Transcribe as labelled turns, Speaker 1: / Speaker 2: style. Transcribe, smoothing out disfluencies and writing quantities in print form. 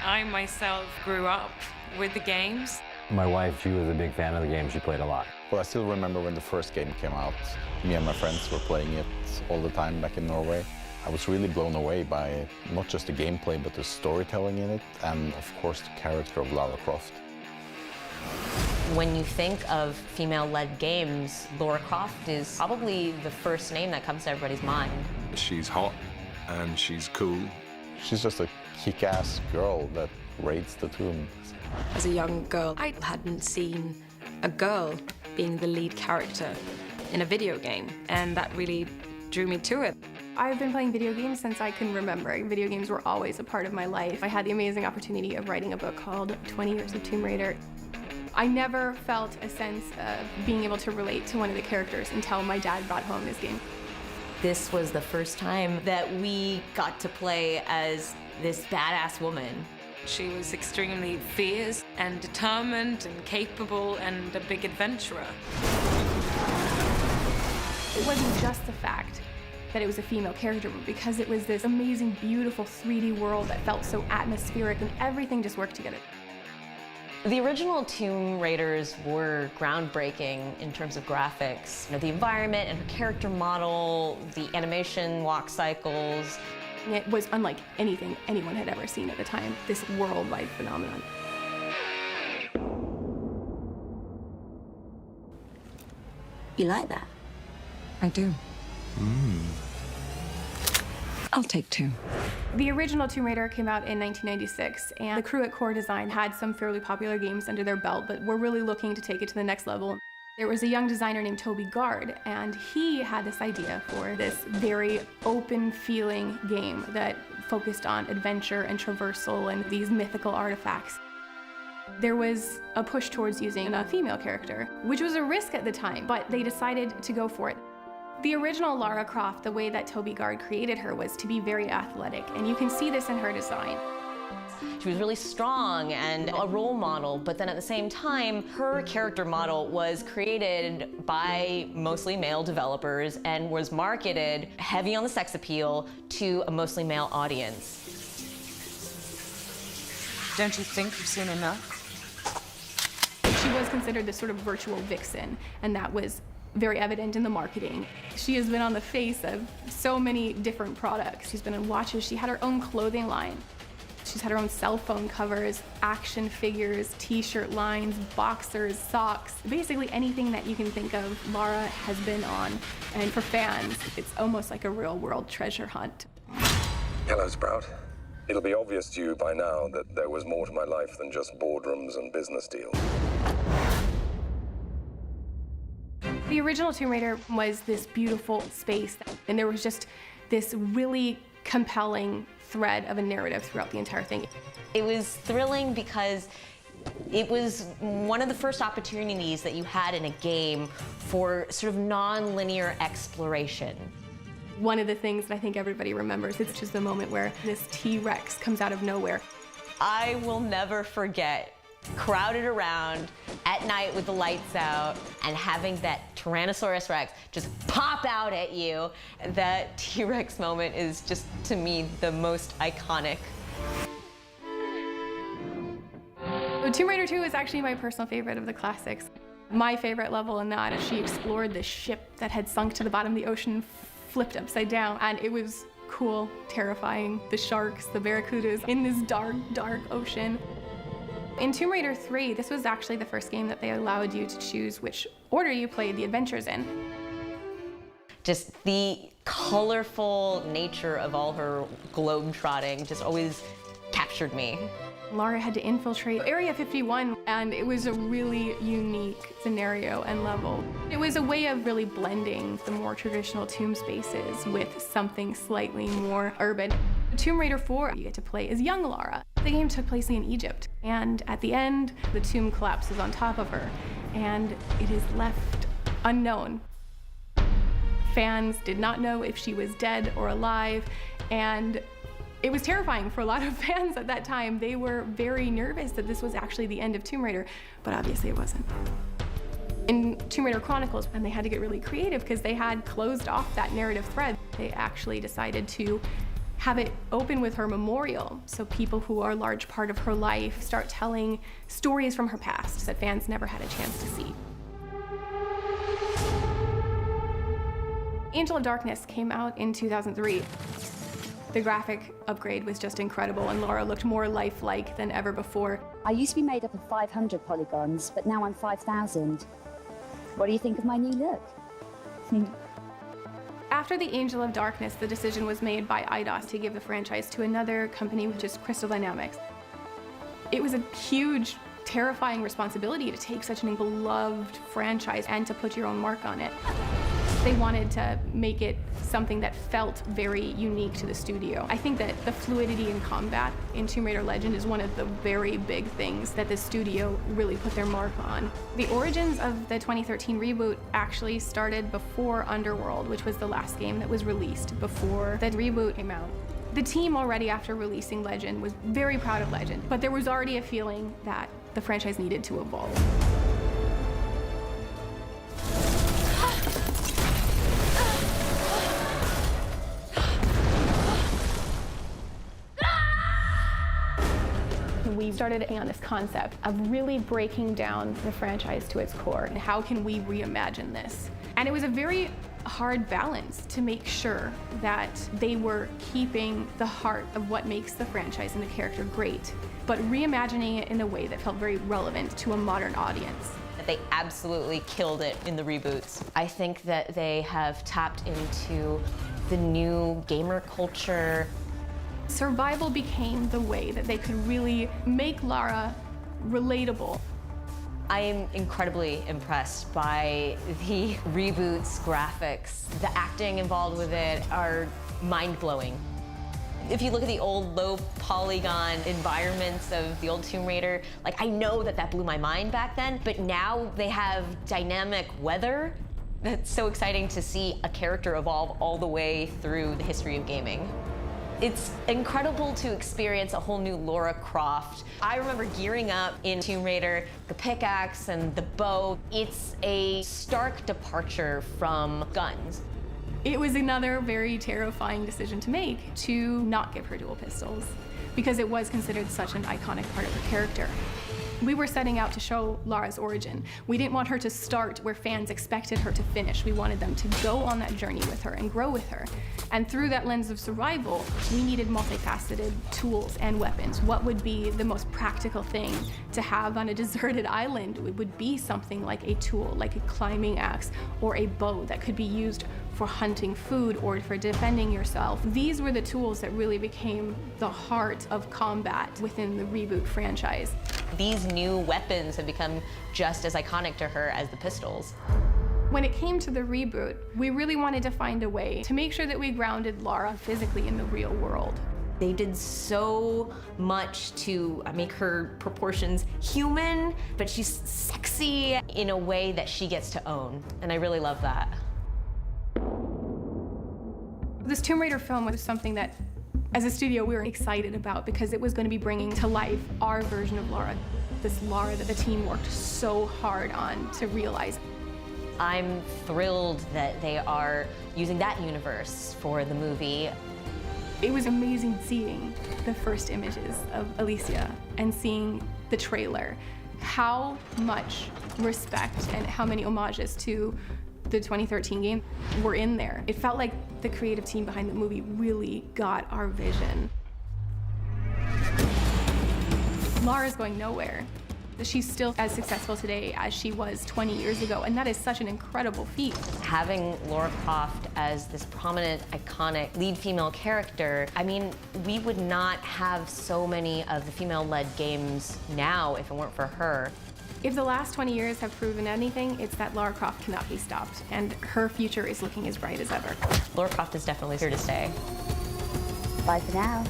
Speaker 1: I myself grew up with the games.
Speaker 2: My wife, she was a big fan of the game. She played a lot.
Speaker 3: Well, I still remember when the first game came out. Me and my friends were playing it all the time back in Norway. I was really blown away by not just the gameplay, but the storytelling in it, and of course the character of Lara Croft.
Speaker 4: When you think of female-led games, Lara Croft is probably the first name that comes to everybody's mind.
Speaker 5: She's hot and she's cool.
Speaker 3: She's just a kick-ass girl that raids the tombs.
Speaker 6: As a young girl, I hadn't seen a girl being the lead character in a video game, and that really drew me to it.
Speaker 7: I've been playing video games since I can remember. Video games were always a part of my life. I had the amazing opportunity of writing a book called 20 Years of Tomb Raider. I never felt a sense of being able to relate to one of the characters until my dad brought home this game.
Speaker 4: This was the first time that we got to play as this badass woman.
Speaker 1: She was extremely fierce and determined and capable and a big adventurer.
Speaker 7: It wasn't just the fact that it was a female character, but because it was this amazing, beautiful 3D world that felt so atmospheric and everything just worked together.
Speaker 4: The original Tomb Raiders were groundbreaking in terms of graphics. You know, the environment and her character model, the animation walk cycles.
Speaker 7: It was unlike anything anyone had ever seen at the time, this worldwide phenomenon.
Speaker 6: You like that?
Speaker 8: I do. I'll take two.
Speaker 7: The original Tomb Raider came out in 1996, and the crew at Core Design had some fairly popular games under their belt, but were really looking to take it to the next level. There was a young designer named Toby Gard, and he had this idea for this very open-feeling game that focused on adventure and traversal and these mythical artifacts. There was a push towards using a female character, which was a risk at the time, but they decided to go for it. The original Lara Croft, the way that Toby Gard created her, was to be very athletic, and you can see this in her design.
Speaker 4: She was really strong and a role model, but then at the same time, her character model was created by mostly male developers and was marketed heavy on the sex appeal to a mostly male audience.
Speaker 1: Don't you think you've seen enough?
Speaker 7: She was considered this sort of virtual vixen, and that was very evident in the marketing. She has been on the face of so many different products. She's been in watches. She had her own clothing line. She's had her own cell phone covers, action figures, t-shirt lines, boxers, socks. Basically anything that you can think of, Lara has been on. And for fans, it's almost like a real-world treasure hunt.
Speaker 5: Hello, Sprout. It'll be obvious to you by now that there was more to my life than just boardrooms and business deals.
Speaker 7: The original Tomb Raider was this beautiful space, and there was just this really compelling thread of a narrative throughout the entire thing.
Speaker 4: It was thrilling because it was one of the first opportunities that you had in a game for sort of non-linear exploration.
Speaker 7: One of the things that I think everybody remembers is just the moment where this T-Rex comes out of nowhere.
Speaker 4: I will never forget crowded around at night with the lights out and having that Tyrannosaurus Rex just pop out at you. That T-Rex moment is just, to me, the most iconic.
Speaker 7: Tomb Raider 2 is actually my personal favorite of the classics. My favorite level in that is she explored this ship that had sunk to the bottom of the ocean, flipped upside down, and it was cool, terrifying. The sharks, the barracudas in this dark, dark ocean. In Tomb Raider 3, this was actually the first game that they allowed you to choose which order you played the adventures in.
Speaker 4: Just the colorful nature of all her globe-trotting just always captured me.
Speaker 7: Lara had to infiltrate Area 51, and it was a really unique scenario and level. It was a way of really blending the more traditional tomb spaces with something slightly more urban. Tomb Raider 4, you get to play as young Lara. The game took place in Egypt, and at the end, the tomb collapses on top of her, and it is left unknown. Fans did not know if she was dead or alive, and it was terrifying for a lot of fans at that time. They were very nervous that this was actually the end of Tomb Raider, but obviously it wasn't. In Tomb Raider Chronicles, and they had to get really creative because they had closed off that narrative thread. They actually decided to have it open with her memorial, so people who are a large part of her life start telling stories from her past that fans never had a chance to see. Angel of Darkness came out in 2003. The graphic upgrade was just incredible, and Lara looked more lifelike than ever before.
Speaker 9: I used to be made up of 500 polygons, but now I'm 5,000. What do you think of my new look?
Speaker 7: After the Angel of Darkness, the decision was made by Eidos to give the franchise to another company, which is Crystal Dynamics. It was a huge, terrifying responsibility to take such an beloved franchise and to put your own mark on it. They wanted to make it something that felt very unique to the studio. I think that the fluidity in combat in Tomb Raider Legend is one of the very big things that the studio really put their mark on. The origins of the 2013 reboot actually started before Underworld, which was the last game that was released before the reboot came out. The team already, after releasing Legend, was very proud of Legend, but there was already a feeling that the franchise needed to evolve. We started on this concept of really breaking down the franchise to its core and how can we reimagine this. And it was a very hard balance to make sure that they were keeping the heart of what makes the franchise and the character great, but reimagining it in a way that felt very relevant to a modern audience.
Speaker 4: They absolutely killed it in the reboots. I think that they have tapped into the new gamer culture.
Speaker 7: Survival became the way that they could really make Lara relatable.
Speaker 4: I am incredibly impressed by the reboot's graphics. The acting involved with it are mind-blowing. If you look at the old low polygon environments of the old Tomb Raider, like I know that that blew my mind back then, but now they have dynamic weather. That's so exciting to see a character evolve all the way through the history of gaming. It's incredible to experience a whole new Lara Croft. I remember gearing up in Tomb Raider, the pickaxe and the bow. It's a stark departure from guns.
Speaker 7: It was another very terrifying decision to make, to not give her dual pistols, because it was considered such an iconic part of her character. We were setting out to show Lara's origin. We didn't want her to start where fans expected her to finish. We wanted them to go on that journey with her and grow with her. And through that lens of survival, we needed multifaceted tools and weapons. What would be the most practical thing to have on a deserted island? It would be something like a tool, like a climbing axe or a bow that could be used for hunting food or for defending yourself. These were the tools that really became the heart of combat within the reboot franchise.
Speaker 4: These new weapons have become just as iconic to her as the pistols.
Speaker 7: When it came to the reboot, we really wanted to find a way to make sure that we grounded Lara physically in the real world.
Speaker 4: They did so much to make her proportions human, but she's sexy in a way that she gets to own, and I really love that.
Speaker 7: This Tomb Raider film was something that, as a studio, we were excited about because it was going to be bringing to life our version of Lara, this Lara that the team worked so hard on to realize.
Speaker 4: I'm thrilled that they are using that universe for the movie.
Speaker 7: It was amazing seeing the first images of Alicia and seeing the trailer. How much respect and how many homages to the 2013 game were in there. It felt like the creative team behind the movie really got our vision. Lara's going nowhere. She's still as successful today as she was 20 years ago, and that is such an incredible feat.
Speaker 4: Having Lara Croft as this prominent, iconic lead female character, I mean, we would not have so many of the female-led games now if it weren't for her.
Speaker 7: If the last 20 years have proven anything, it's that Lara Croft cannot be stopped, and her future is looking as bright as ever.
Speaker 4: Lara Croft is definitely here to stay.
Speaker 9: Bye for now.